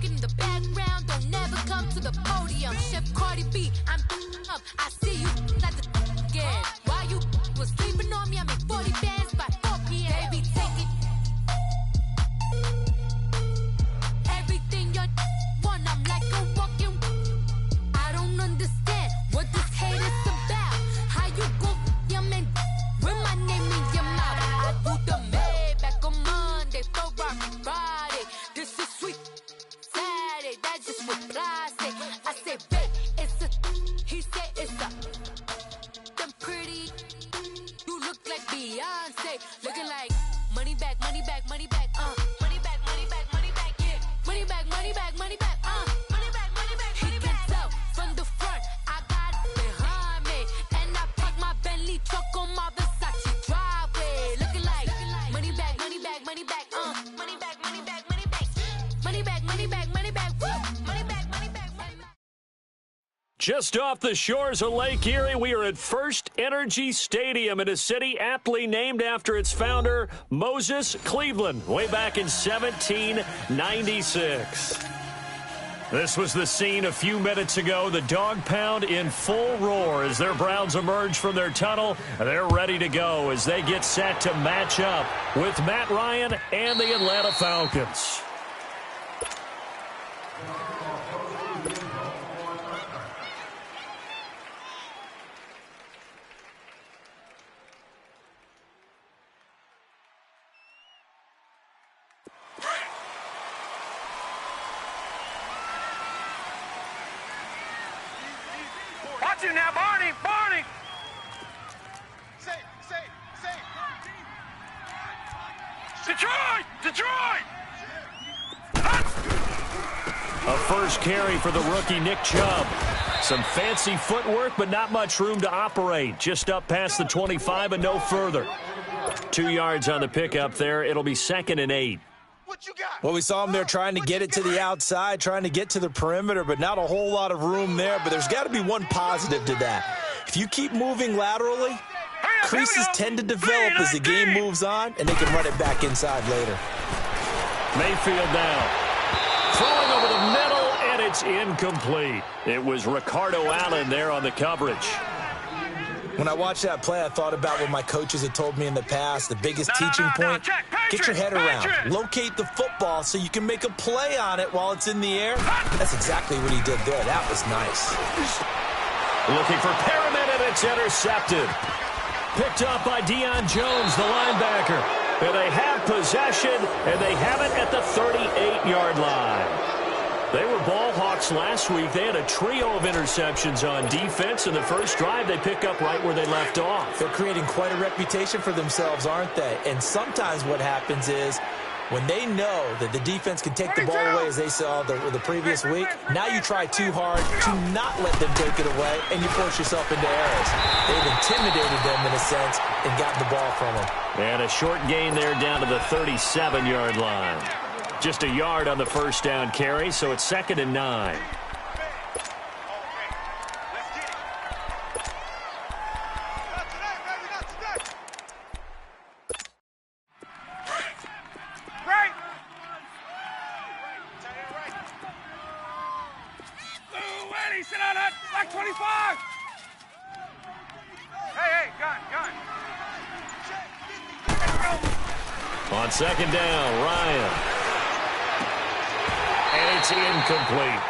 talking in the background, don't never come to the podium. Chef Cardi B, I'm up. I see you at the again. While you was sleeping on me, I make 40 bands by 4 p.m. Baby, take it. Everything you want, I'm like a walking. I don't understand what this hate is about. How you go your man with my name in your mouth? I do the Maybach on Monday, Ferrari Friday. This is sweet Saturday, that's just what I say. I say, babe, it's a. He said it's a. Them pretty. You look like Beyonce, looking like money back, money back, money back, money back, money back, money back, yeah. Money back, money back, money back, money back, money back. He can tell from the front, I got it behind me, and I park my Bentley truck on my Versace driveway, looking like money back, money back, money back, money back, money back, money back, money back, money back, money back, money back, money back, money back. Just off the shores of Lake Erie, we are at First Energy Stadium in a city aptly named after its founder, Moses Cleveland, way back in 1796. This was the scene a few minutes ago. The dog pound in full roar as their Browns emerge from their tunnel. They're ready to go as they get set to match up with Matt Ryan and the Atlanta Falcons. Watch him now, Barney! Barney! Detroit! Detroit! A first carry for the rookie Nick Chubb. Some fancy footwork, but not much room to operate. Just up past the 25 and no further. 2 yards on the pickup there. It'll be 2nd and 8. Well, we saw him there trying to get it to the outside, trying to get to the perimeter, but not a whole lot of room there. But there's got to be one positive to that. If you keep moving laterally, creases tend to develop as the game moves on, and they can run it back inside later. Mayfield now. Throwing over the middle, and it's incomplete. It was Ricardo Allen there on the coverage. When I watched that play, I thought about what my coaches had told me in the past. The biggest teaching point, get your head around. Locate the football so you can make a play on it while it's in the air. That's exactly what he did there. That was nice. Looking for Perriman, and it's intercepted. Picked up by Deion Jones, the linebacker. And they have possession, and they have it at the 38-yard line. They were ball hawks last week. They had a trio of interceptions on defense. In the first drive, they pick up right where they left off. They're creating quite a reputation for themselves, aren't they? And sometimes what happens is when they know that the defense can take the ball away, as they saw the previous week, now you try too hard to not let them take it away, and you force yourself into errors. They've intimidated them in a sense and gotten the ball from them. And a short gain there down to the 37-yard line. Just a yard on the first down carry, so it's 2nd and 9. Sit on that, back 25. Hey, gun. On 2nd down, Ryan. And it's incomplete.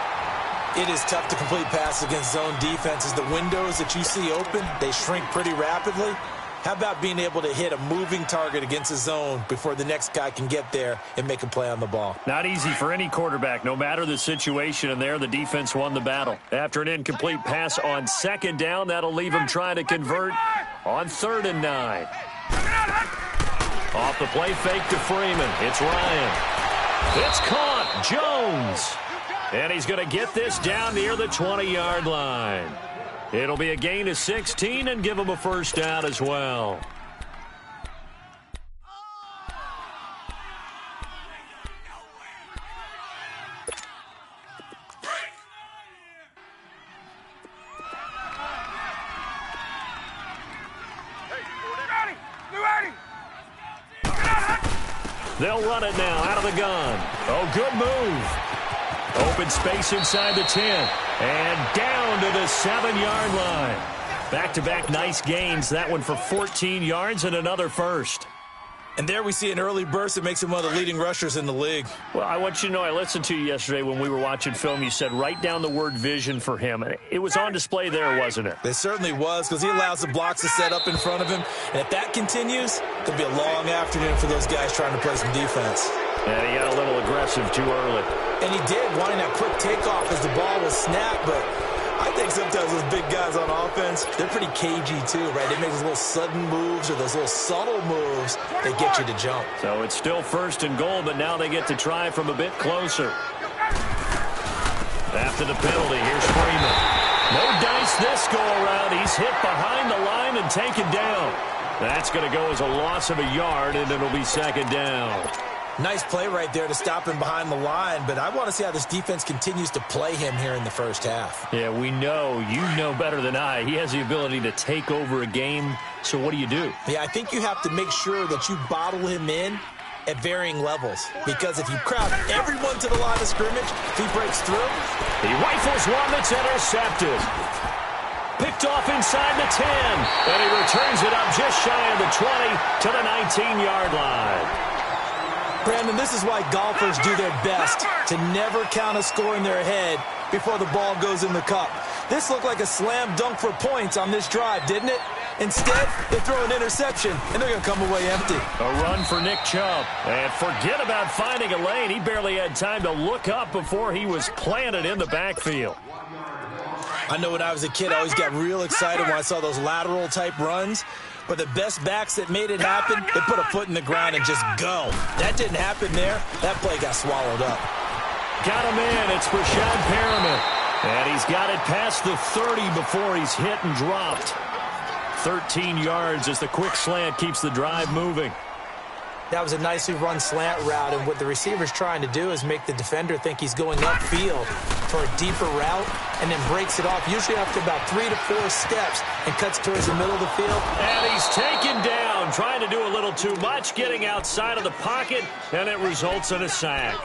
It is tough to complete passes against zone defenses. The windows that you see open, they shrink pretty rapidly. How about being able to hit a moving target against a zone before the next guy can get there and make a play on the ball? Not easy for any quarterback, no matter the situation. And there, the defense won the battle. After an incomplete pass on 2nd down, that'll leave him trying to convert on 3rd and 9. Off the play fake to Freeman. It's Ryan. It's caught. Jones. And he's going to get this down near the 20-yard line. It'll be a gain of 16 and give him a first down as well. They'll run it now out of the gun. Oh, good move. Open space inside the 10. And down to the 7-yard line. Back-to-back nice gains. That one for 14 yards and another first. And there we see an early burst that makes him one of the leading rushers in the league. Well, I want you to know, I listened to you yesterday when we were watching film. You said write down the word vision for him. It was on display there, wasn't it? It certainly was, because he allows the blocks to set up in front of him. And if that continues, it could be a long afternoon for those guys trying to play some defense. And he got a little aggressive too early. And he did, wanting that quick takeoff as the ball was snapped, but I think sometimes those big guys on offense, they're pretty cagey too, right? They make those little sudden moves or those little subtle moves that get you to jump. So it's still 1st and goal, but now they get to try from a bit closer. After the penalty, here's Freeman. No dice this go around. He's hit behind the line and taken down. That's going to go as a loss of a yard, and it'll be 2nd down. Nice play right there to stop him behind the line, but I want to see how this defense continues to play him here in the first half. Yeah, we know. You know better than I. He has the ability to take over a game, so what do you do? Yeah, I think you have to make sure that you bottle him in at varying levels, because if you crowd everyone to the line of scrimmage, if he breaks through, he rifles one that's intercepted. Picked off inside the 10, and he returns it up just shy of the 20 to the 19-yard line. Brandon, this is why golfers do their best to never count a score in their head before the ball goes in the cup. This looked like a slam dunk for points on this drive, didn't it? Instead, they throw an interception, and they're going to come away empty. A run for Nick Chubb. And forget about finding a lane. He barely had time to look up before he was planted in the backfield. I know when I was a kid, I always got real excited when I saw those lateral-type runs. But the best backs that made it happen, they put a foot in the ground and just go. That didn't happen there. That play got swallowed up. Got him in. It's Brashad Perriman. And he's got it past the 30 before he's hit and dropped. 13 yards as the quick slant keeps the drive moving. That was a nicely run slant route, and what the receiver's trying to do is make the defender think he's going upfield for a deeper route, and then breaks it off, usually after about 3 to 4 steps, and cuts towards the middle of the field. And he's taken down, trying to do a little too much, getting outside of the pocket, and it results in a sack.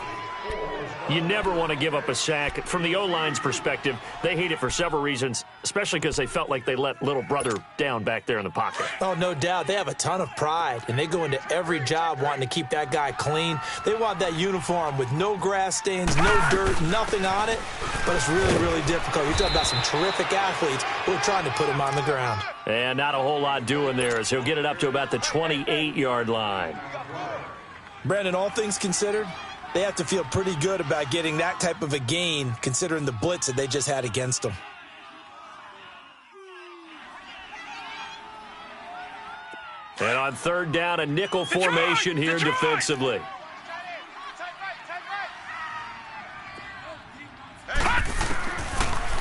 You never want to give up a sack. From the O-line's perspective, they hate it for several reasons, especially because they felt like they let little brother down back there in the pocket. Oh, no doubt. They have a ton of pride, and they go into every job wanting to keep that guy clean. They want that uniform with no grass stains, no dirt, nothing on it, but it's really, really difficult. You're talking about some terrific athletes who are trying to put him on the ground. And not a whole lot doing there, as he'll get it up to about the 28-yard line. Brandon, all things considered, they have to feel pretty good about getting that type of a gain, considering the blitz that they just had against them. And on 3rd down, a nickel formation here defensively.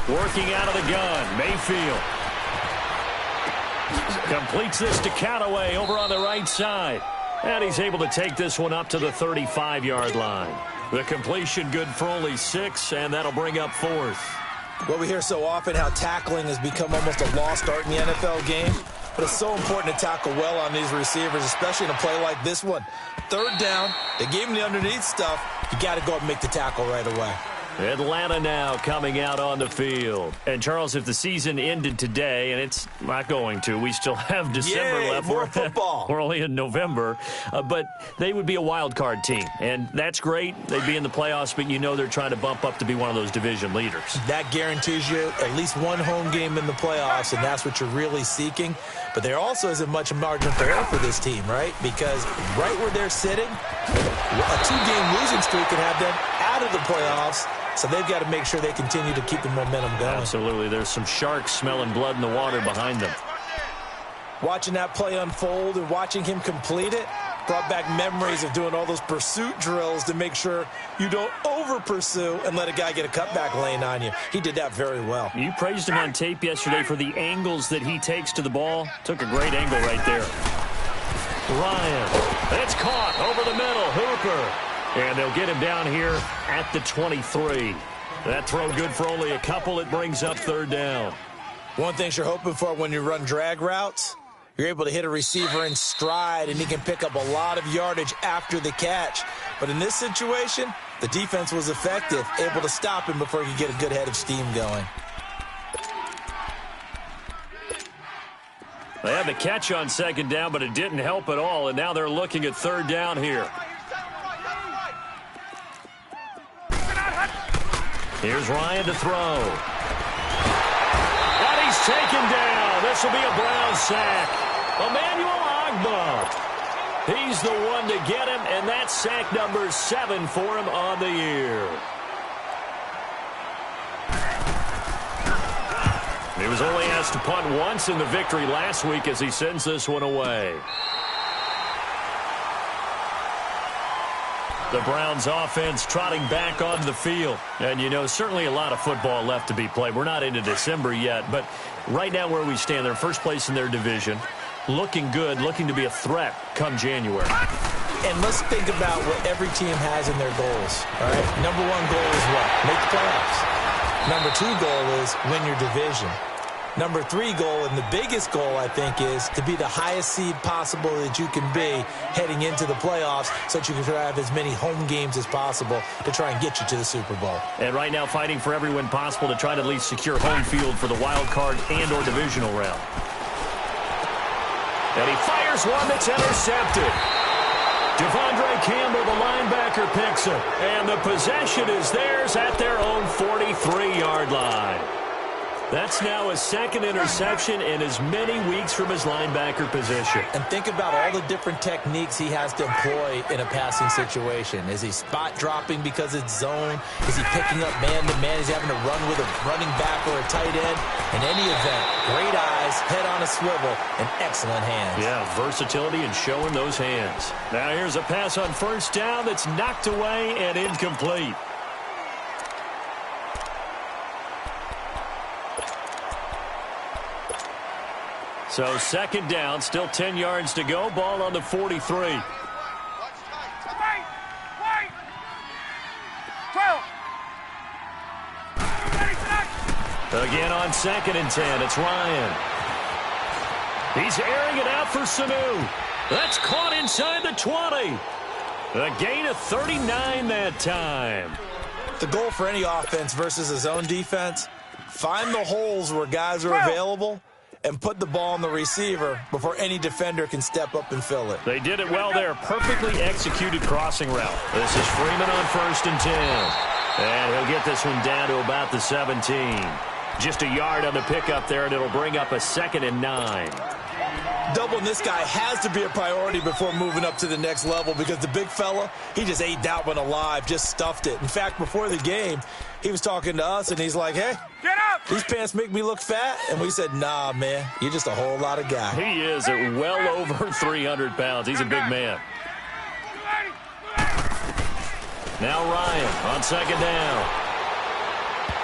Working out of the gun, Mayfield. Completes this to Callaway over on the right side. And he's able to take this one up to the 35-yard line. The completion good for only 6, and that'll bring up 4th. Well, we hear so often how tackling has become almost a lost art in the NFL game. But it's so important to tackle well on these receivers, especially in a play like this one. 3rd down, they gave him the underneath stuff. You got to go up and make the tackle right away. Atlanta now coming out on the field. And, Charles, if the season ended today, and it's not going to, we still have December left. More football. We're only in November. But they would be a wild card team. And that's great. They'd be in the playoffs, but you know they're trying to bump up to be one of those division leaders. That guarantees you at least one home game in the playoffs, and that's what you're really seeking. But there also isn't much margin for error for this team, right? Because right where they're sitting, a 2-game losing streak can have them out of the playoffs. So they've got to make sure they continue to keep the momentum going. Absolutely. There's some sharks smelling blood in the water behind them. Watching that play unfold and watching him complete it brought back memories of doing all those pursuit drills to make sure you don't over-pursue and let a guy get a cutback lane on you. He did that very well. You praised him on tape yesterday for the angles that he takes to the ball. Took a great angle right there. Ryan. It's caught over the middle. Hooper. And they'll get him down here at the 23. That throw good for only a couple. It brings up 3rd down. One thing you're hoping for when you run drag routes, you're able to hit a receiver in stride, and he can pick up a lot of yardage after the catch. But in this situation, the defense was effective, able to stop him before he could get a good head of steam going. They had the catch on second down, but it didn't help at all, and now they're looking at third down here. Here's Ryan to throw. And he's taken down. This will be a Brown sack. Emmanuel Ogbah. He's the one to get him, and that's sack number 7 for him on the year. He was only asked to punt once in the victory last week as he sends this one away. The Browns offense trotting back onto the field. And, you know, certainly a lot of football left to be played. We're not into December yet, but right now where we stand, they're first place in their division. Looking good, looking to be a threat come January. And let's think about what every team has in their goals, all right? Number 1 goal is what? Make the playoffs. Number 2 goal is win your division. Number 3 goal, and the biggest goal, I think, is to be the highest seed possible that you can be heading into the playoffs so that you can have as many home games as possible to try and get you to the Super Bowl. And right now fighting for every win possible to try to at least secure home field for the wild card and or divisional round. And he fires one that's intercepted. Devondre Campbell, the linebacker, picks it. And the possession is theirs at their own 43-yard line. That's now his second interception in as many weeks from his linebacker position. And think about all the different techniques he has to employ in a passing situation. Is he spot dropping because it's zone? Is he picking up man-to-man? Is he having to run with a running back or a tight end? In any event, great eyes, head on a swivel, and excellent hands. Yeah, versatility and showing those hands. Now here's a pass on first down that's knocked away and incomplete. So second down, still 10 yards to go. Ball on the 43. Wait! 12. Again on 2nd and 10, it's Ryan. He's airing it out for Sanu. That's caught inside the 20. A gain of 39 that time. The goal for any offense versus his own defense, find the holes where guys are available and put the ball on the receiver before any defender can step up and fill it. They did it well there. Perfectly executed crossing route. This is Freeman on 1st and 10. And he'll get this one down to about the 17. Just a yard on the pickup there, and it'll bring up a 2nd and 9. Doubling this guy has to be a priority before moving up to the next level because the big fella, he just ate that one alive, just stuffed it. In fact, before the game, he was talking to us, and he's like, hey, Get up! these pants make me look fat. And we said, nah, man, you're just a whole lot of guy. He is at well over 300 pounds. He's a big man. Now Ryan on 2nd down.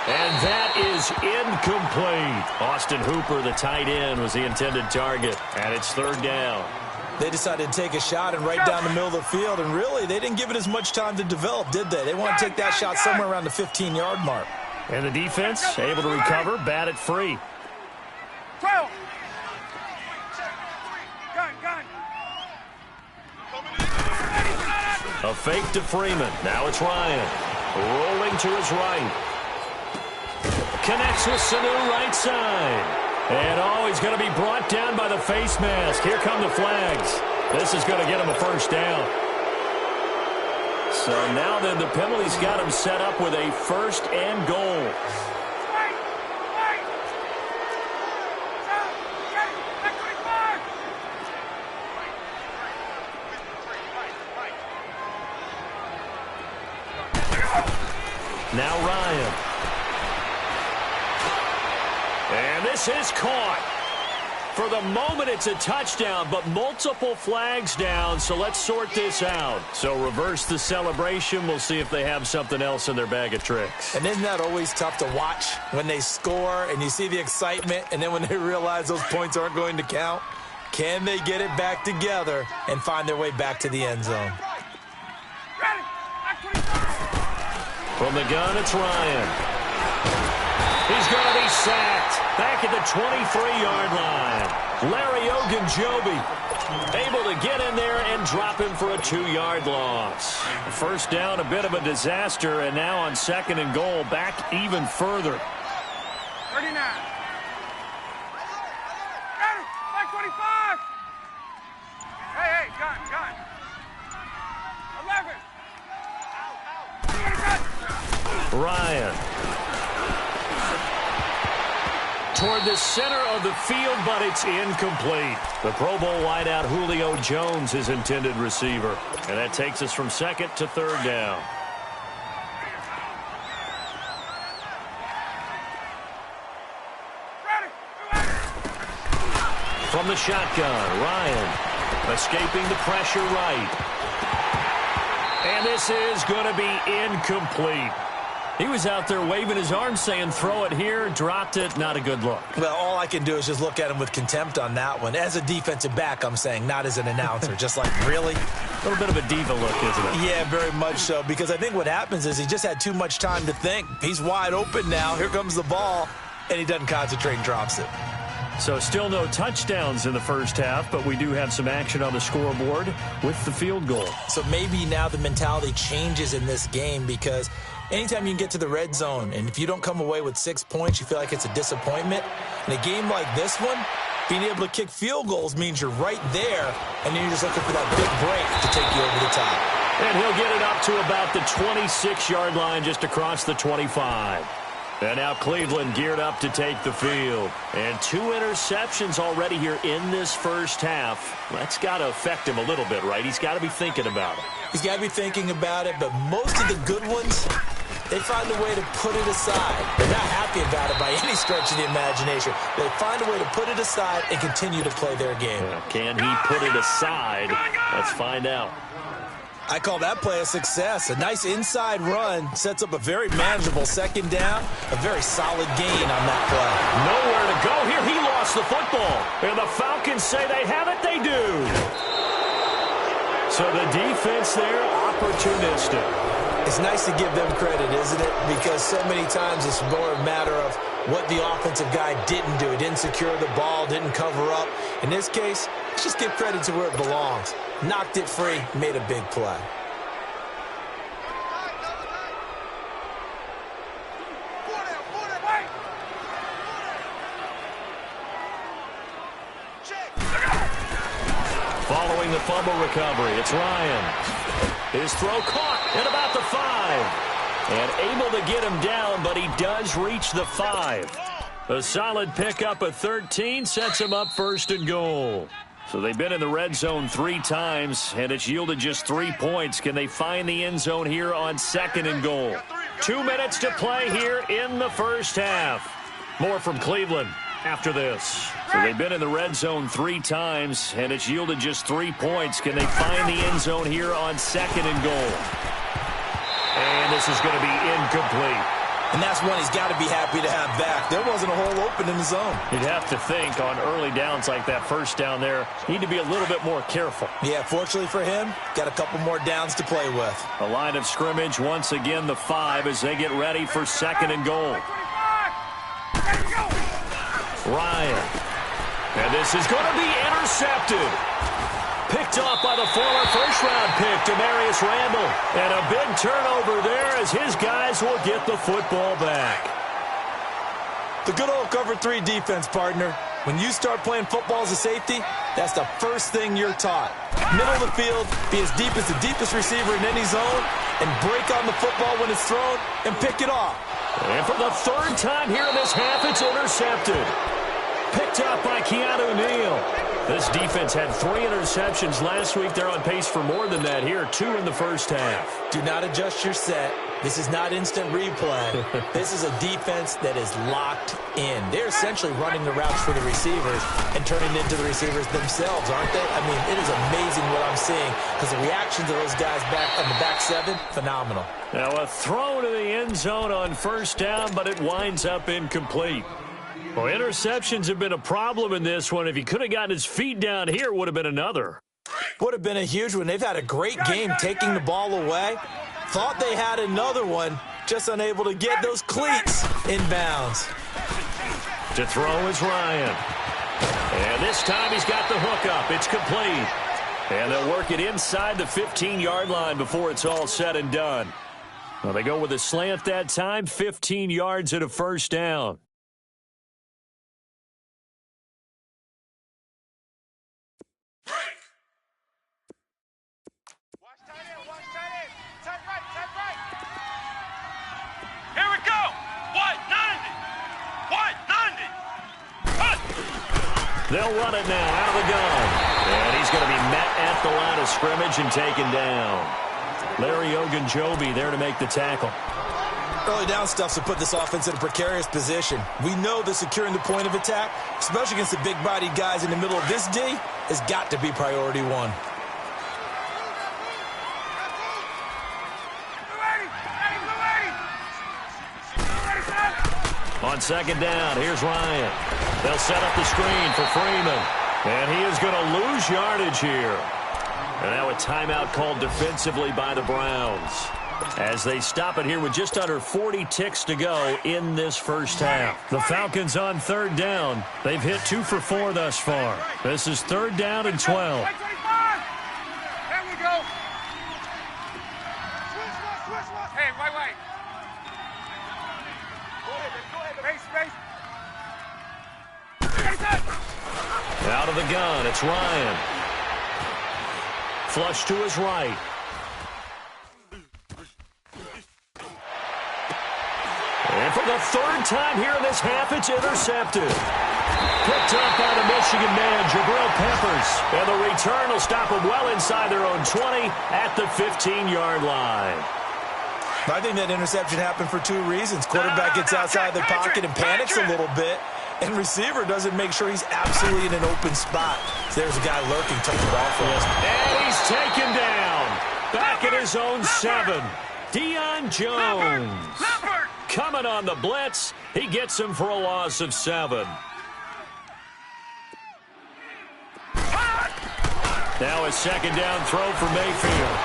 And that is incomplete. Austin Hooper, the tight end, was the intended target. And it's 3rd down. They decided to take a shot and right down the middle of the field. And really, they didn't give it as much time to develop, did they? They want to take that shot somewhere around the 15-yard mark. And the defense able to recover, bat it free. 12. Gun. A fake to Freeman. Now it's Ryan. Rolling to his right. Connects with Sanu right side. And he's going to be brought down by the face mask. Here come the flags. This is going to get him a 1st down. So now then the penalty's got him set up with a 1st and goal. Now Ryan. And this is caught. For the moment, it's a touchdown, but multiple flags down, so let's sort this out. So reverse the celebration. We'll see if they have something else in their bag of tricks. And isn't that always tough to watch when they score and you see the excitement, and then when they realize those points aren't going to count? Can they get it back together and find their way back to the end zone? From the gun, it's Ryan. He's going to be sacked. Back at the 23-yard line. Larry Ogunjobi able to get in there and drop him for a 2-yard loss. First down, a bit of a disaster, and now on 2nd and goal, back even further. 39. Back 25. Hey, gun. 11. Ryan. Toward the center of the field, but it's incomplete. The Pro Bowl wideout Julio Jones is intended receiver. And that takes us from 2nd to 3rd down. From the shotgun, Ryan escaping the pressure right. And this is going to be incomplete. He was out there waving his arms saying, throw it here, dropped it, not a good look. Well, all I can do is just look at him with contempt on that one. As a defensive back, I'm saying, not as an announcer. Just like, really? A little bit of a diva look, isn't it? Yeah, very much so, because I think what happens is he just had too much time to think. He's wide open now. Here comes the ball, and he doesn't concentrate and drops it. So still no touchdowns in the first half, but we do have some action on the scoreboard with the field goal. So maybe now the mentality changes in this game, because anytime you can get to the red zone, and if you don't come away with 6 points, you feel like it's a disappointment. In a game like this one, being able to kick field goals means you're right there, and then you're just looking for that big break to take you over the top. And he'll get it up to about the 26-yard line, just across the 25. And now Cleveland geared up to take the field. And 2 interceptions already here in this first half. That's got to affect him a little bit, right? He's got to be thinking about it. He's got to be thinking about it, but most of the good ones, they find a way to put it aside. They're not happy about it by any stretch of the imagination. They find a way to put it aside and continue to play their game. Well, can he put it aside? Let's find out. I call that play a success. A nice inside run sets up a very manageable 2nd down. A very solid gain on that play. Nowhere to go here. He lost the football. And the Falcons say they have it. They do. So the defense there, opportunistic. It's nice to give them credit, isn't it? Because so many times it's more a matter of what the offensive guy didn't do. He didn't secure the ball, didn't cover up. In this case, let's just give credit to where it belongs. Knocked it free, made a big play. Following the fumble recovery, it's Ryan. His throw caught at about the 5. And able to get him down, but he does reach the 5. A solid pickup of 13 sets him up 1st and goal. So they've been in the red zone 3 times, and it's yielded just 3 points. Can they find the end zone here on 2nd and goal? 2 minutes to play here in the first half. More from Cleveland after this. So they've been in the red zone 3 times, and it's yielded just 3 points. Can they find the end zone here on 2nd and goal? And this is going to be incomplete. And that's one he's got to be happy to have back. There wasn't a hole open in the zone. You'd have to think on early downs like that first down there, need to be a little bit more careful. Yeah, fortunately for him, got a couple more downs to play with. The line of scrimmage, once again, the 5 as they get ready for 2nd and goal. Ryan. And this is going to be intercepted. Picked off by the former first-round pick, Demarius Randall. And a big turnover there as his guys will get the football back. The good old cover 3 defense, partner. When you start playing football as a safety, that's the first thing you're taught. Middle of the field, be as deep as the deepest receiver in any zone, and break on the football when it's thrown and pick it off. And for the 3rd time here in this half, it's intercepted. Picked up by Keanu Neal. This defense had 3 interceptions last week. They're on pace for more than that here, 2 in the first half. Do not adjust your set. This is not instant replay. This is a defense that is locked in. They're essentially running the routes for the receivers and turning it into the receivers themselves, aren't they? I mean, it is amazing what I'm seeing because the reactions of those guys back on the back 7, phenomenal. Now a throw to the end zone on 1st down, but it winds up incomplete. Well, interceptions have been a problem in this one. If he could have gotten his feet down here, it would have been another. Would have been a huge one. They've had a great game taking the ball away. Thought they had another one. just unable to get those cleats in bounds. To throw is Ryan. And this time he's got the hook up. It's complete. And they'll work it inside the 15-yard line before it's all said and done. Well, they go with a slant that time, 15 yards and a first down. Here we go. 190. 190. They'll run it now out of the gun. And he's going to be met at the line of scrimmage and taken down. Larry Ogunjobi there to make the tackle. Early down stuffs will put this offense in a precarious position. We know that securing the point of attack, especially against the big-bodied guys in the middle of this D, has got to be priority one. On second down, here's Ryan. They'll set up the screen for Freeman. And he is going to lose yardage here. And now a timeout called defensively by the Browns, as they stop it here with just under 40 ticks to go in this first half. The Falcons on third down. They've hit 2 for 4 thus far. This is third down and 12. There we go. Switch. Hey, wait. Space. Out of the gun, it's Ryan. Flush to his right. And for the third time here in this half, it's intercepted. Picked up by the Michigan man, Jabril Peppers. And the return will stop them well inside their own 20 at the 15-yard line. I think that interception happened for 2 reasons. Quarterback gets outside the pocket and panics a little bit, and receiver doesn't make sure he's absolutely in an open spot. So there's a guy lurking, took the ball for us. And he's taken down. Back at his own 7. Deion Jones. Coming on the blitz. He gets him for a loss of 7. Now a second down throw for Mayfield.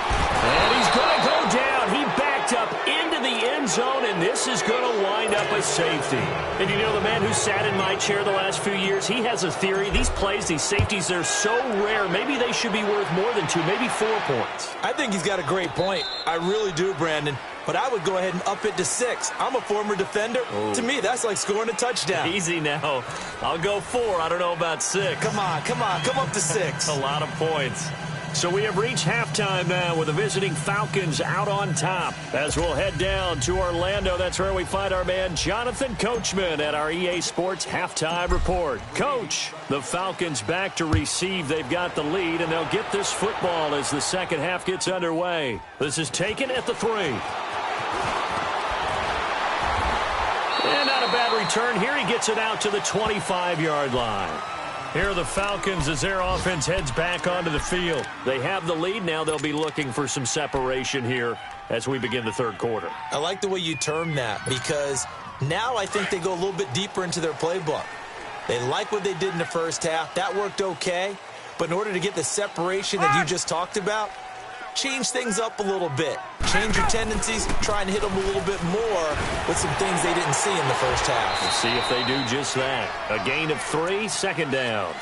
And he's going to go down. He backed up into the end zone, and this is going to wind up a safety. And you know, the man who sat in my chair the last few years, he has a theory. These plays, these safeties, they're so rare. Maybe they should be worth more than 2, maybe 4 points. I think he's got a great point. I really do, Brandon. But I would go ahead and up it to 6. I'm a former defender. Ooh. To me, that's like scoring a touchdown. Easy now. I'll go 4. I don't know about 6. Come on. Come up to 6. A lot of points. So we have reached halftime now with the visiting Falcons out on top. As we'll head down to Orlando, that's where we find our man Jonathan Coachman at our EA Sports Halftime Report. Coach, the Falcons back to receive. They've got the lead, and they'll get this football as the second half gets underway. This is taken at the 3. And not a bad return here. He gets it out to the 25-yard line. Here are the Falcons as their offense heads back onto the field. They have the lead. Now they'll be looking for some separation here as we begin the third quarter. I like the way you term that, because now I think they go a little bit deeper into their playbook. They like what they did in the first half. That worked okay. But in order to get the separation that you just talked about, change things up a little bit. Change your tendencies, try and hit them a little bit more with some things they didn't see in the first half. We'll see if they do just that. A gain of 3, second down.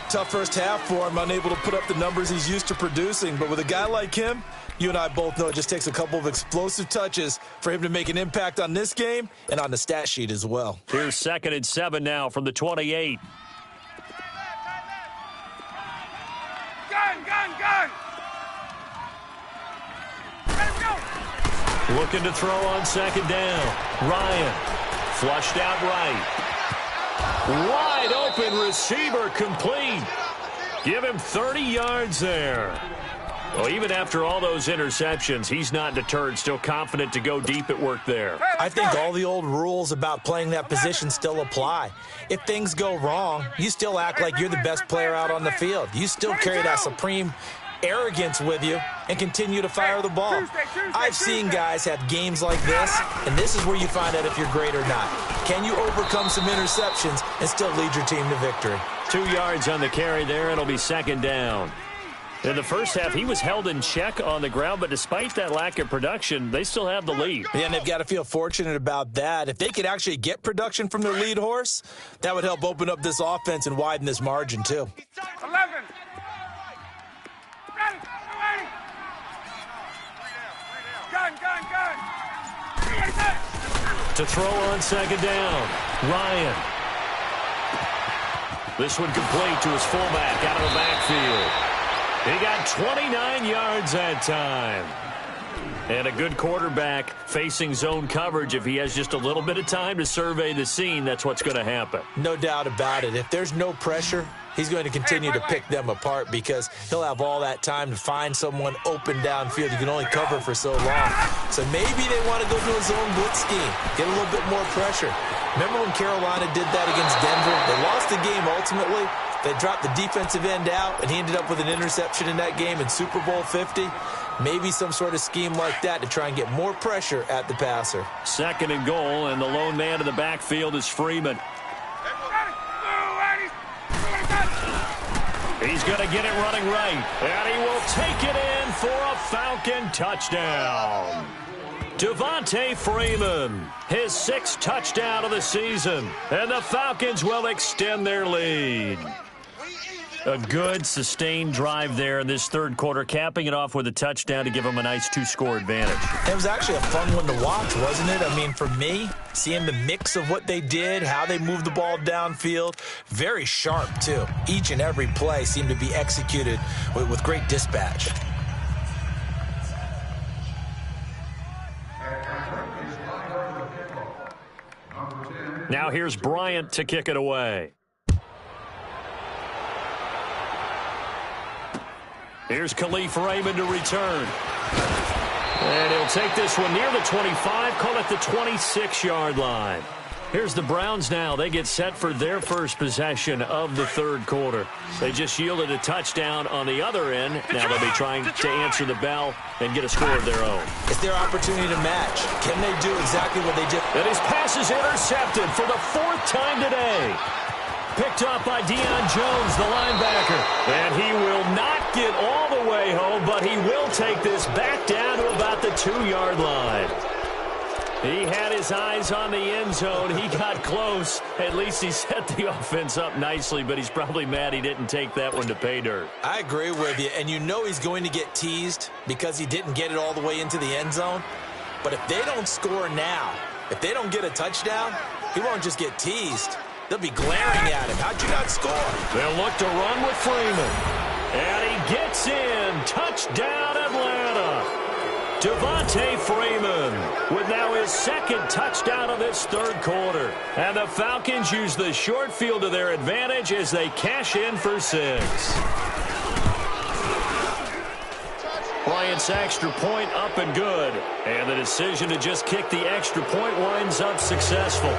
Tough first half for him, unable to put up the numbers he's used to producing. But with a guy like him, you and I both know it just takes a couple of explosive touches for him to make an impact on this game and on the stat sheet as well. Here's 2nd and 7 now from the 28. Gun! Looking to throw on second down. Ryan flushed out right. Wide open receiver complete. Give him 30 yards there. Well, even after all those interceptions, he's not deterred, still confident to go deep at work there. I think all the old rules about playing that position still apply. If things go wrong, you still act like you're the best player out on the field. You still carry that supreme arrogance with you and continue to fire the ball. I've seen guys have games like this, and this is where you find out if you're great or not. Can you overcome some interceptions and still lead your team to victory? 2 yards on the carry there. It'll be second down. In the first half, he was held in check on the ground, but despite that lack of production, they still have the lead. Yeah, and they've got to feel fortunate about that. If they could actually get production from their lead horse, that would help open up this offense and widen this margin, too. 11. Ready. Gun. To throw on second down, Ryan. This one complete to his fullback out of the backfield. He got 29 yards that time. And a good quarterback facing zone coverage. If he has just a little bit of time to survey the scene, that's what's going to happen. No doubt about it. If there's no pressure, he's going to continue to pick them apart because he'll have all that time to find someone open downfield. You can only cover for so long. So maybe they want to go to a zone blitz scheme, get a little bit more pressure. Remember when Carolina did that against Denver? They lost the game ultimately. They dropped the defensive end out, and he ended up with an interception in that game in Super Bowl 50. Maybe some sort of scheme like that to try and get more pressure at the passer. Second and goal, and the lone man in the backfield is Freeman. He's going to get it running right, and he will take it in for a Falcon touchdown. Devontae Freeman, his 6th touchdown of the season, and the Falcons will extend their lead. A good, sustained drive there in this third quarter, capping it off with a touchdown to give them a nice 2-score advantage. It was actually a fun one to watch, wasn't it? I mean, for me, seeing the mix of what they did, how they moved the ball downfield, very sharp, too. Each and every play seemed to be executed with great dispatch. Now here's Bryant to kick it away. Here's Khalif Raymond to return. And he'll take this one near the 25, call it the 26-yard line. Here's the Browns now. They get set for their first possession of the third quarter. They just yielded a touchdown on the other end. Now they'll be trying to answer the bell and get a score of their own. It's their opportunity to match. Can they do exactly what they did? And his pass is intercepted for the 4th time today. Picked up by Deion Jones, the linebacker. And he will not get all the way home, but he will take this back down to about the 2-yard line. He had his eyes on the end zone. He got close. At least he set the offense up nicely, but he's probably mad he didn't take that one to pay dirt. I agree with you, and you know he's going to get teased because he didn't get it all the way into the end zone. But if they don't score now, if they don't get a touchdown, he won't just get teased. They'll be glaring at him. How'd you not score? They'll look to run with Freeman. And he gets in. Touchdown, Atlanta. Devontae Freeman with now his 2nd touchdown of this third quarter. And the Falcons use the short field to their advantage as they cash in for 6. Bryant's extra point up and good. And the decision to just kick the extra point winds up successful.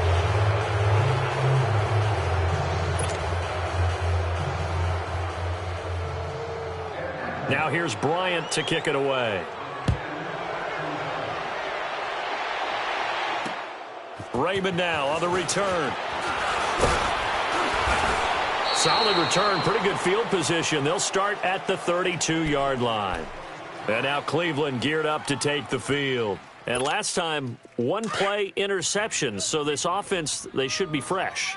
Now here's Bryant to kick it away. Raymond now on the return. Solid return, pretty good field position. They'll start at the 32-yard line. And now Cleveland geared up to take the field. And last time, 1-play interception. So this offense, they should be fresh.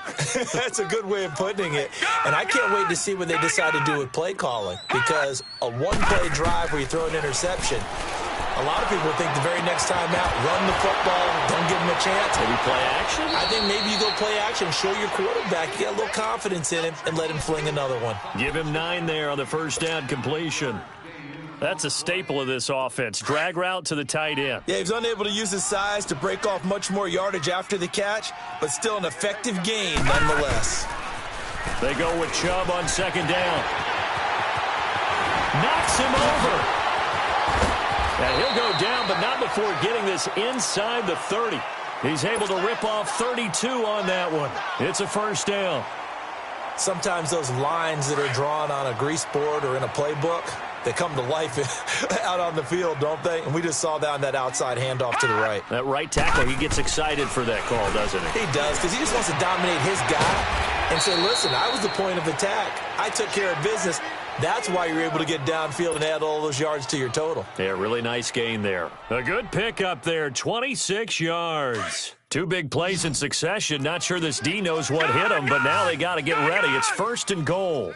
That's a good way of putting it. And I can't wait to see what they decide to do with play calling. Because a 1-play drive where you throw an interception, a lot of people think the very next time out, run the football, don't give him a chance. Maybe play action? I think maybe you go play action, show your quarterback, you get a little confidence in him, and let him fling another one. Give him 9 there on the first down completion. That's a staple of this offense. Drag route to the tight end. Yeah, he's unable to use his size to break off much more yardage after the catch, but still an effective gain nonetheless. They go with Chubb on second down. Knocks him over. And he'll go down, but not before getting this inside the 30. He's able to rip off 32 on that one. It's a first down. Sometimes those lines that are drawn on a grease board or in a playbook, they come to life out on the field, don't they? And we just saw that on that outside handoff to the right. That right tackle, he gets excited for that call, doesn't he? He does, because he just wants to dominate his guy and say, listen, I was the point of attack. I took care of business. That's why you're able to get downfield and add all those yards to your total. Yeah, really nice gain there. A good pickup there, 26 yards. Two big plays in succession. Not sure this D knows what hit him, but now they got to get ready. It's 1st and goal.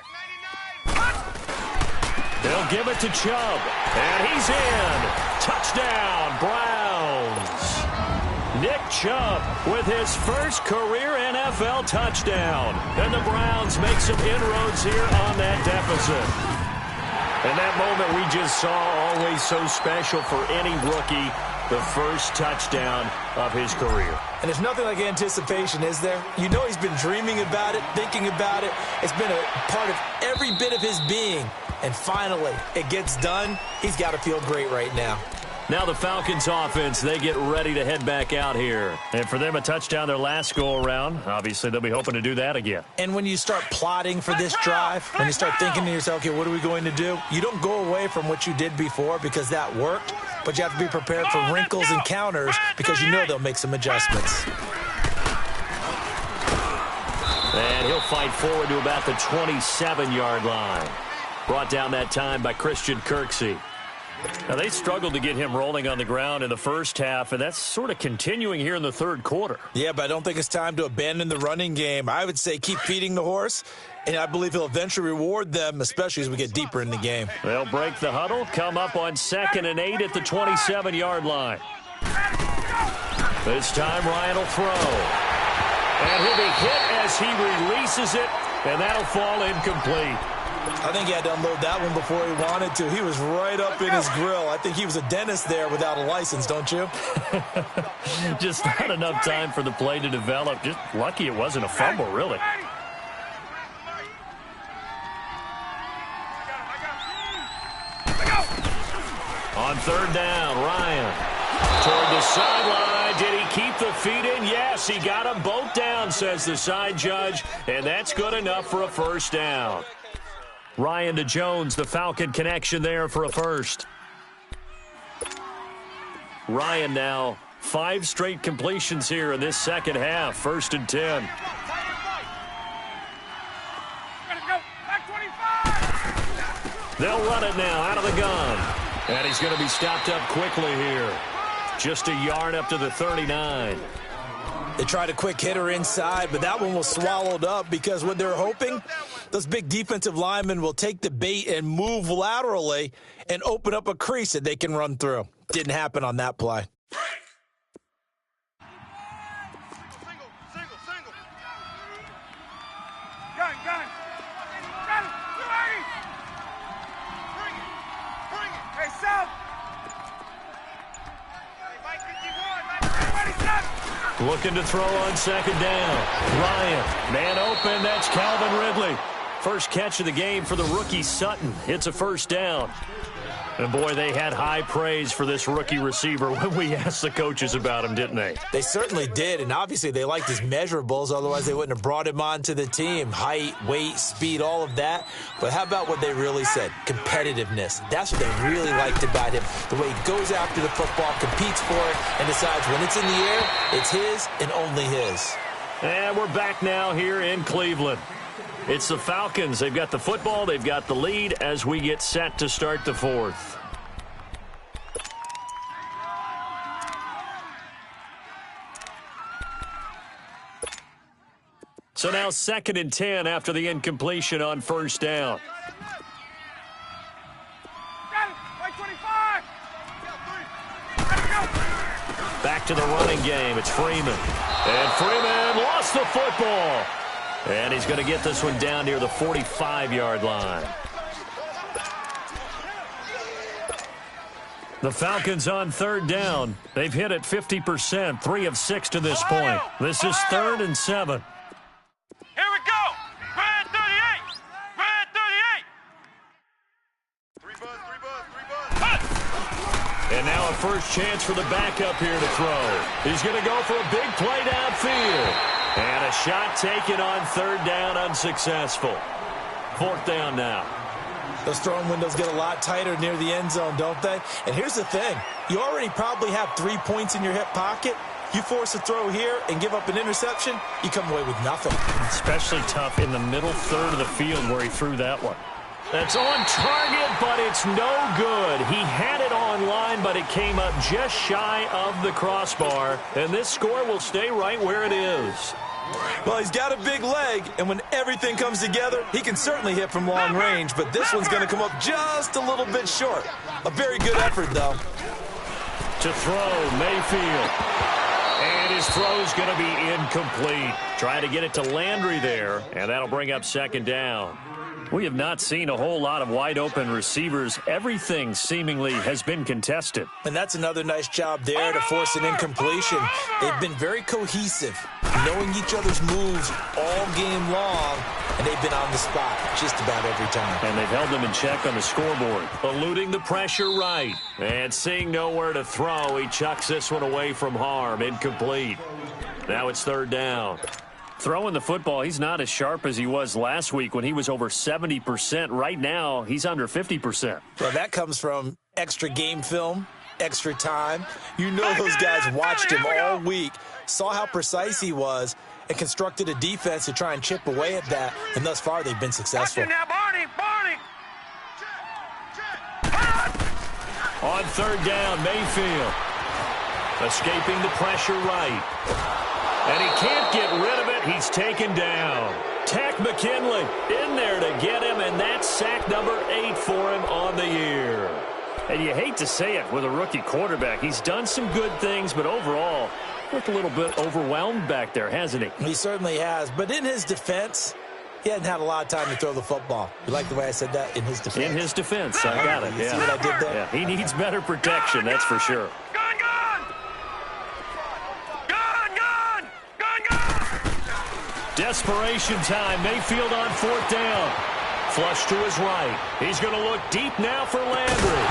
They'll give it to Chubb, and he's in. Touchdown, Browns. Nick Chubb with his first career NFL touchdown. And the Browns make some inroads here on that deficit. And that moment we just saw, always so special for any rookie, the first touchdown of his career. And there's nothing like anticipation, is there? You know he's been dreaming about it, thinking about it. It's been a part of every bit of his being. And finally, it gets done. He's got to feel great right now. Now the Falcons offense, they get ready to head back out here. And for them, a touchdown their last go-around. Obviously, they'll be hoping to do that again. And when you start plotting for this drive, when you start thinking to yourself, okay, what are we going to do? You don't go away from what you did before because that worked, but you have to be prepared for wrinkles and counters because you know they'll make some adjustments. And he'll fight forward to about the 27-yard line. Brought down that time by Christian Kirksey. Now, they struggled to get him rolling on the ground in the first half, and that's sort of continuing here in the third quarter. Yeah, but I don't think it's time to abandon the running game. I would say keep feeding the horse, and I believe he'll eventually reward them, especially as we get deeper in the game. They'll break the huddle, come up on 2nd and 8 at the 27-yard line. This time, Ryan will throw. And he'll be hit as he releases it, and that'll fall incomplete. I think he had to unload that one before he wanted to. He was right up in his grill. I think he was a dentist there without a license, don't you? Just not enough time for the play to develop. Just lucky it wasn't a fumble, really. On 3rd down, Ryan toward the sideline. Did he keep the feet in? Yes, he got them both down, says the side judge, and that's good enough for a 1st down. Ryan to Jones, the Falcon connection there for a first. Ryan now 5 straight completions here in this second half. 1st and 10. They'll run it now out of the gun. And he's going to be stopped up quickly here. Just a yard up to the 39. They tried a quick hitter inside, but that one was swallowed up because what they're hoping, those big defensive linemen will take the bait and move laterally and open up a crease that they can run through. Didn't happen on that play. Single. Gun. Got it. 280. Bring it. Hey, South. Hey, Mike 51. Mike 27. Looking to throw on 2nd down. Ryan, man open, that's Calvin Ridley. First catch of the game for the rookie Sutton. It's a 1st down. And, boy, they had high praise for this rookie receiver when we asked the coaches about him, didn't they? They certainly did, and obviously they liked his measurables. Otherwise, they wouldn't have brought him onto the team. Height, weight, speed, all of that. But how about what they really said? Competitiveness. That's what they really liked about him. The way he goes after the football, competes for it, and decides when it's in the air, it's his and only his. And we're back now here in Cleveland. It's the Falcons. They've got the football. They've got the lead as we get set to start the 4th. So now 2nd and 10 after the incompletion on 1st down. Got it. Mike 25. Back to the running game. It's Freeman. And Freeman lost the football. And he's going to get this one down near the 45-yard line. The Falcons on 3rd down. They've hit it 50%, 3 of 6 to this point. This is 3rd and 7. Here we go. Red 38. Red 38. 3 buzz. And now a first chance for the backup here to throw. He's going to go for a big play downfield. And a shot taken on 3rd down, unsuccessful. 4th down now. Those throwing windows get a lot tighter near the end zone, don't they? And here's the thing. You already probably have 3 points in your hip pocket. You force a throw here and give up an interception, you come away with nothing. Especially tough in the middle third of the field where he threw that one. That's on target, but it's no good. He had it on line, but it came up just shy of the crossbar. And this score will stay right where it is. Well, he's got a big leg, and when everything comes together, he can certainly hit from long range, but this one's going to come up just a little bit short. A very good effort, though. To throw, Mayfield. And his throw's going to be incomplete. Trying to get it to Landry there, and that'll bring up second down. We have not seen a whole lot of wide-open receivers. Everything seemingly has been contested. And that's another nice job there to force an incompletion. They've been very cohesive, knowing each other's moves all game long, and they've been on the spot just about every time. And they've held them in check on the scoreboard. Eluding the pressure right. And seeing nowhere to throw, he chucks this one away from harm. Incomplete. Now it's third down. Throwing the football, he's not as sharp as he was last week when he was over 70%. Right now, he's under 50%. Well, that comes from extra game film, extra time. You know those guys watched him all week, saw how precise he was, and constructed a defense to try and chip away at that. And thus far, they've been successful. Now, Barney. On third down, Mayfield. Escaping the pressure right. And he can't get rid of it. He's taken down. Tack McKinley in there to get him, and that's sack number 8 for him on the year. And you hate to say it with a rookie quarterback. He's done some good things, but overall, looked a little bit overwhelmed back there, hasn't he? He certainly has. But in his defense, he hadn't had a lot of time to throw the football. You like the way I said that? In his defense. In his defense. I got it. You see what I did there? Yeah, he needs better protection, that's for sure. Desperation time. Mayfield on fourth down. Flush to his right. He's going to look deep now for Landry.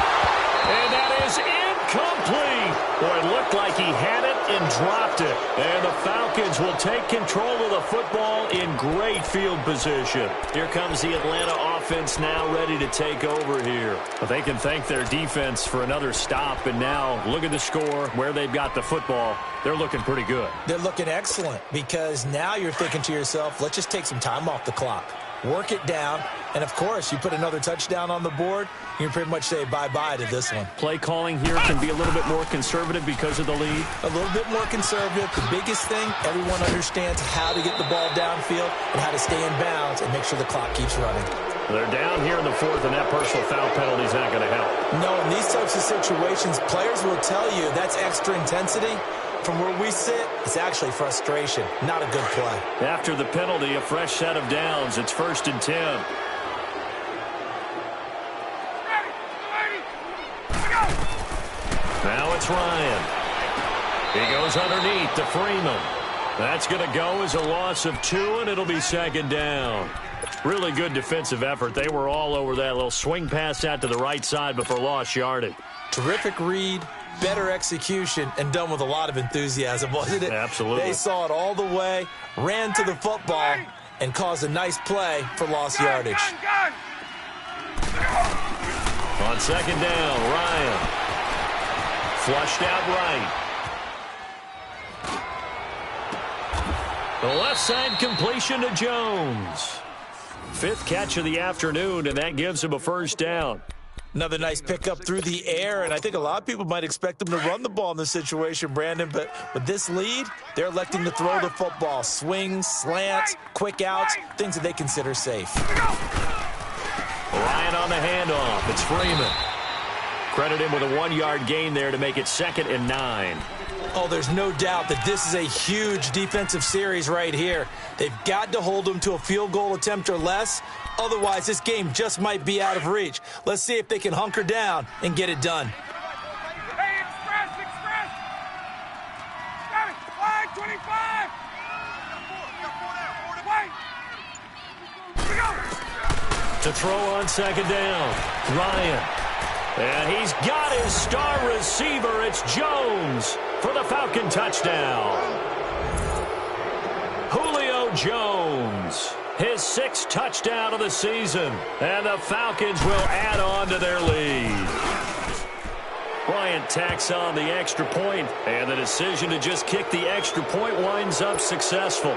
And that is incomplete. Boy, it looked like he had it and dropped it. And the Falcons will take control of the football in great field position. Here comes the Atlanta offense now ready to take over here. But they can thank their defense for another stop. And now look at the score, where they've got the football. They're looking pretty good. They're looking excellent because now you're thinking to yourself, let's just take some time off the clock. Work it down, and of course, you put another touchdown on the board, you can pretty much say bye-bye to this one. Play calling here can be a little bit more conservative because of the lead. A little bit more conservative. The biggest thing, everyone understands how to get the ball downfield and how to stay in bounds and make sure the clock keeps running. They're down here in the fourth, and that personal foul penalty is not going to help. No, in these types of situations, players will tell you that's extra intensity. From where we sit, it's actually frustration, not a good play. After the penalty, a fresh set of downs. It's 1st and 10. Now it's Ryan. He goes underneath to Freeman. That's going to go as a loss of 2, and it'll be second down. Really good defensive effort. They were all over that little swing pass out to the right side before lost yardage. Terrific read, better execution, and done with a lot of enthusiasm, wasn't it? Absolutely. They saw it all the way, ran to the football, and caused a nice play for lost yardage. On second down, Ryan. Flushed out right. The left side completion to Jones. 5th catch of the afternoon, and that gives him a first down. Another nice pickup through the air, and I think a lot of people might expect them to run the ball in this situation, Brandon, but with this lead, they're electing to throw the football. Swings, slants, quick outs, things that they consider safe. Ryan on the handoff. It's Freeman. Credit him with a 1-yard gain there to make it 2nd and 9. Oh, there's no doubt that this is a huge defensive series right here. They've got to hold them to a field goal attempt or less. Otherwise, this game just might be out of reach. Let's see if they can hunker down and get it done. Hey, express! Got it! Line 25! Wait! Here we go! To throw on second down, Ryan. And he's got his star receiver. It's Jones for the Falcon touchdown. Julio Jones, his 6th touchdown of the season. And the Falcons will add on to their lead. Bryant tacks on the extra point, and the decision to just kick the extra point winds up successful.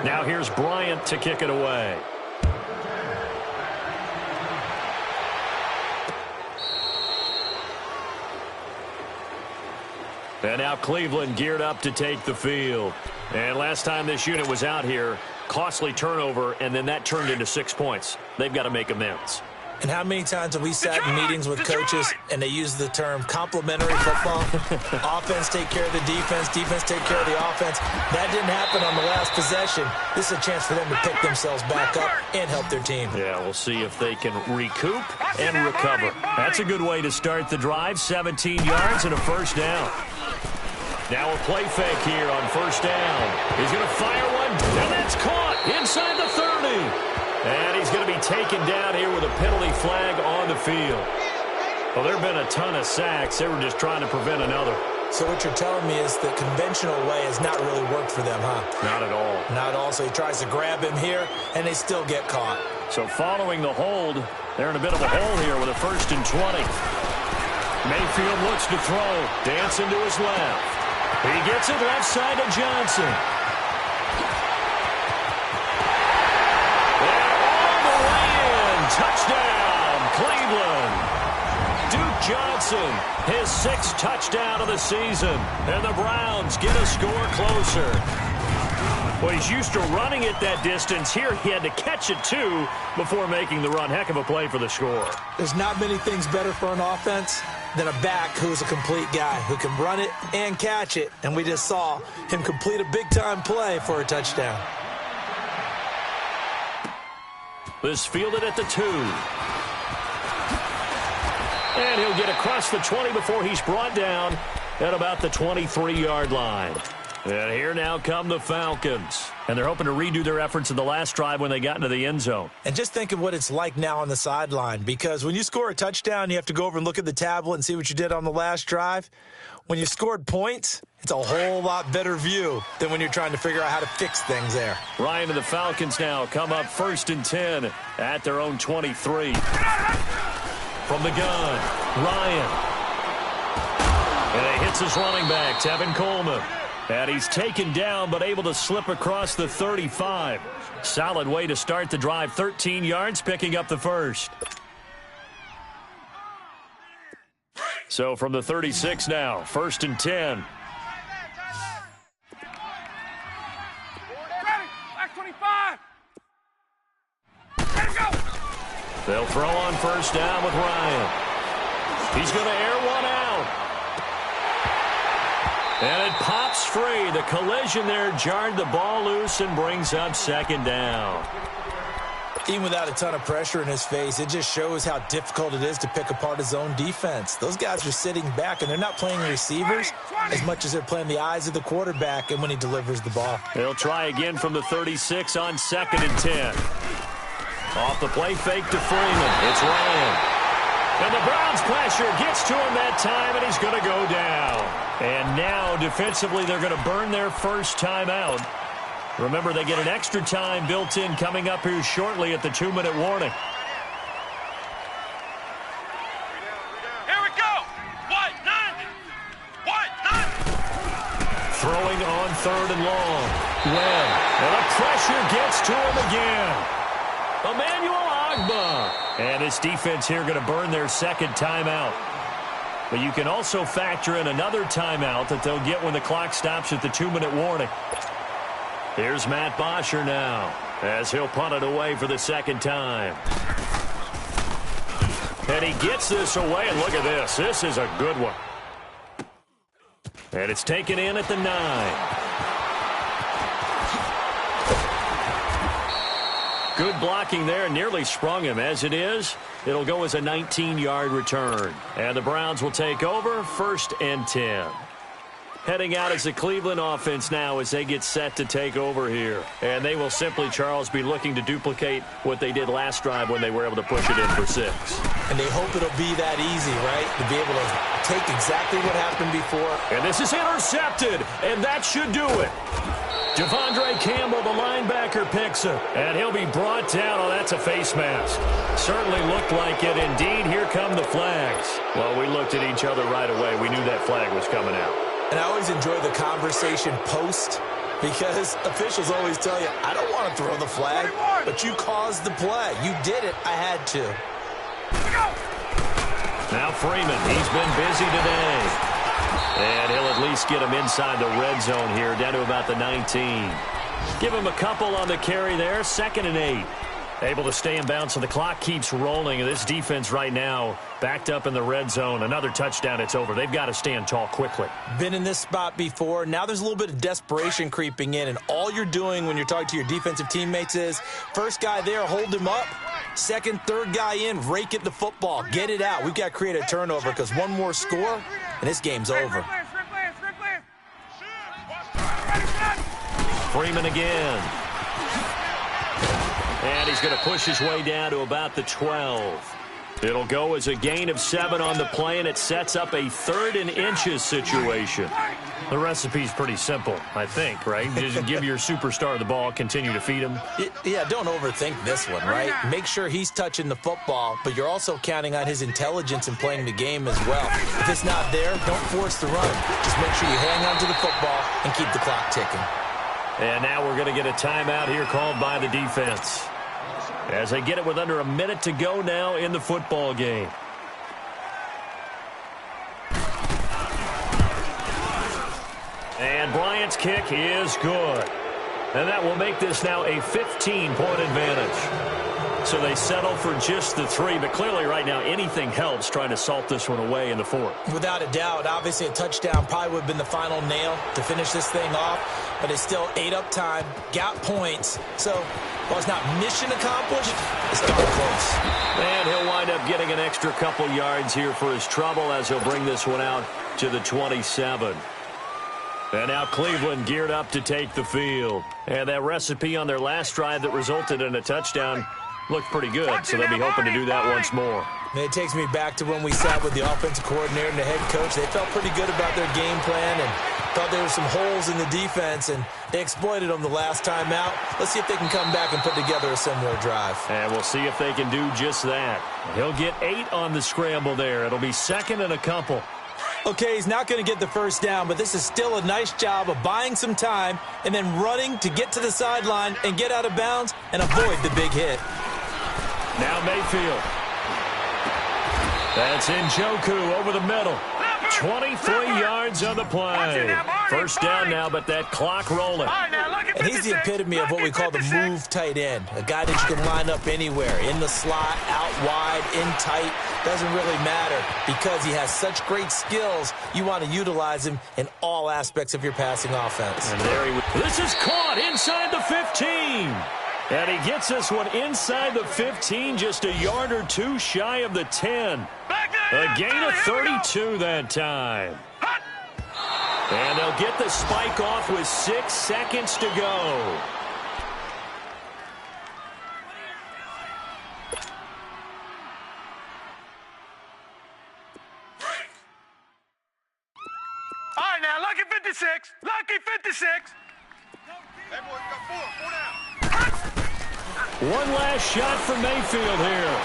Now here's Bryant to kick it away. And now Cleveland geared up to take the field. And last time this unit was out here, costly turnover, and then that turned into 6 points. They've got to make amends. And how many times have we sat in meetings with coaches and they use the term complementary football? Offense take care of the defense, defense take care of the offense. That didn't happen on the last possession. This is a chance for them to pick themselves back up and help their team. Yeah, we'll see if they can recoup and recover. That's a good way to start the drive. 17 yards and a first down. Now a play fake here on first down. He's going to fire one, and that's caught inside the 30. And he's going to be taken down here with a penalty flag on the field. Well, there have been a ton of sacks. They were just trying to prevent another. So what you're telling me is the conventional way has not really worked for them, huh? Not at all. Not at all. So he tries to grab him here, and they still get caught. So following the hold, they're in a bit of a hole here with a 1st and 20. Mayfield looks to throw. Dancing to his left. He gets it left side to Johnson. Touchdown, Cleveland. Duke Johnson, his 6th touchdown of the season. And the Browns get a score closer. Well, he's used to running it that distance. Here he had to catch it, too, before making the run. Heck of a play for the score. There's not many things better for an offense than a back who's a complete guy, who can run it and catch it. And we just saw him complete a big-time play for a touchdown. This fielded at the 2. And he'll get across the 20 before he's brought down at about the 23-yard line. And here now come the Falcons. And they're hoping to redo their efforts in the last drive when they got into the end zone. And just think of what it's like now on the sideline, because when you score a touchdown, you have to go over and look at the tablet and see what you did on the last drive. When you scored points, it's a whole lot better view than when you're trying to figure out how to fix things there. Ryan and the Falcons now come up 1st and 10 at their own 23. From the gun, Ryan. And he hits his running back, Tevin Coleman. And he's taken down but able to slip across the 35. Solid way to start the drive. 13 yards, picking up the first. So from the 36 now, 1st and 10. They'll throw on first down with Ryan. He's going to air one out. And it pops free. The collision there jarred the ball loose and brings up 2nd down. Even without a ton of pressure in his face, it just shows how difficult it is to pick apart his own defense. Those guys are sitting back, and they're not playing receivers as much as they're playing the eyes of the quarterback and when he delivers the ball. They'll try again from the 36 on 2nd and 10. Off the play fake to Freeman. It's Ryan. And the Browns pressure gets to him that time, and he's going to go down. And now, defensively, they're going to burn their first timeout. Remember, they get an extra time built in coming up here shortly at the 2-minute warning. Here we go. White, 90. White, 90. Throwing on 3rd and long. Webb. And the pressure gets to him again. Emmanuel Ogbah. And this defense here going to burn their 2nd timeout. But you can also factor in another timeout that they'll get when the clock stops at the 2-minute warning. Here's Matt Bosher now as he'll punt it away for the 2nd time. And he gets this away, and look at this. This is a good one. And it's taken in at the 9. Good blocking there, nearly sprung him. As it is, it'll go as a 19-yard return. And the Browns will take over 1st and 10. Heading out as the Cleveland offense now as they get set to take over here. And they will simply, Charles, be looking to duplicate what they did last drive when they were able to push it in for 6. And they hope it'll be that easy, right? To be able to take exactly what happened before. And this is intercepted, and that should do it. Devondre Campbell, the linebacker, picks it. And he'll be brought down. Oh, that's a face mask. Certainly looked like it. Indeed, here come the flags. Well, we looked at each other right away. We knew that flag was coming out. And I always enjoy the conversation post Because officials always tell you, I don't want to throw the flag, but you caused the play. You did it. I had to. Now Freeman, he's been busy today. And he'll at least get him inside the red zone here, down to about the 19. Give him a couple on the carry there, 2nd and 8. Able to stay in bounds, so the clock keeps rolling. And this defense right now backed up in the red zone. Another touchdown, it's over. They've got to stand tall quickly. Been in this spot before. Now there's a little bit of desperation creeping in, and all you're doing when you're talking to your defensive teammates is, first guy there, hold him up. Second, third guy in, rake at the football. Get it out. We've got to create a turnover because one more score, and this game's over. Freeman again. And he's going to push his way down to about the 12. It'll go as a gain of 7 on the play, and it sets up a 3rd and inches situation. The recipe's pretty simple, I think, right? Just give your superstar the ball, continue to feed him. Yeah, don't overthink this one, right? Make sure he's touching the football, but you're also counting on his intelligence in playing the game as well. If it's not there, don't force the run. Just make sure you hang on to the football and keep the clock ticking. And now we're going to get a timeout here called by the defense, as they get it with under a minute to go now in the football game. And Bryant's kick is good. And that will make this now a 15-point advantage. So they settle for just the 3, but clearly right now anything helps trying to salt this one away in the 4th. Without a doubt, obviously a touchdown probably would have been the final nail to finish this thing off, but it's still ate up time, got points. So while it's not mission accomplished, it's darn close. And he'll wind up getting an extra couple yards here for his trouble as he'll bring this one out to the 27. And now Cleveland geared up to take the field. And that recipe on their last drive that resulted in a touchdown looked pretty good, so they'll be hoping to do that once more. It takes me back to when we sat with the offensive coordinator and the head coach. They felt pretty good about their game plan and thought there were some holes in the defense, and they exploited them the last time out. Let's see if they can come back and put together a similar drive. And we'll see if they can do just that. He'll get 8 on the scramble there. It'll be 2nd and a couple. Okay, he's not going to get the first down, but this is still a nice job of buying some time and then running to get to the sideline and get out of bounds and avoid the big hit. Now Mayfield. That's Njoku over the middle. 23 yards on the play. First down now, but that clock rolling. And he's the epitome of what we call the move tight end. A guy that you can line up anywhere. In the slot, out wide, in tight. Doesn't really matter because he has such great skills. You want to utilize him in all aspects of your passing offense. And there this is caught inside the 15. And he gets this one inside the 15, just a yard or 2 shy of the 10. A gain of 32 that time. And they'll get the spike off with 6 seconds to go. All right, now, lucky 56. Lucky 56. Hey, boy, you got 4 down. One last shot for Mayfield here.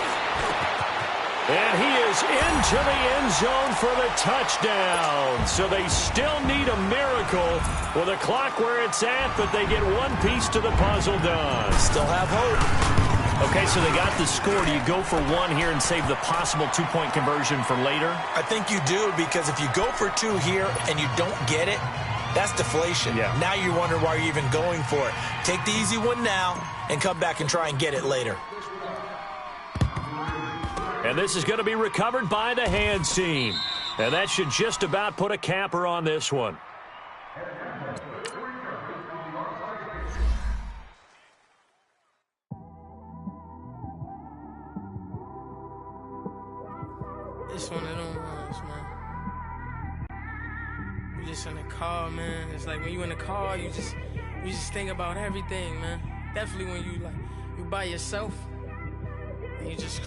And he is into the end zone for the touchdown. So they still need a miracle with the clock where it's at, but they get one piece to the puzzle done. Still have hope. Okay, so they got the score. Do you go for 1 here and save the possible 2-point conversion for later? I think you do, because if you go for 2 here and you don't get it, that's deflation. Yeah. Now you're wondering why you're even going for it. Take the easy one now and come back and try and get it later. And this is going to be recovered by the hands team. And that should just about put a capper on this one. It's one of them ones, man. You just in the car, man. It's like when you in the car, you just think about everything, man. Definitely when you by yourself and you just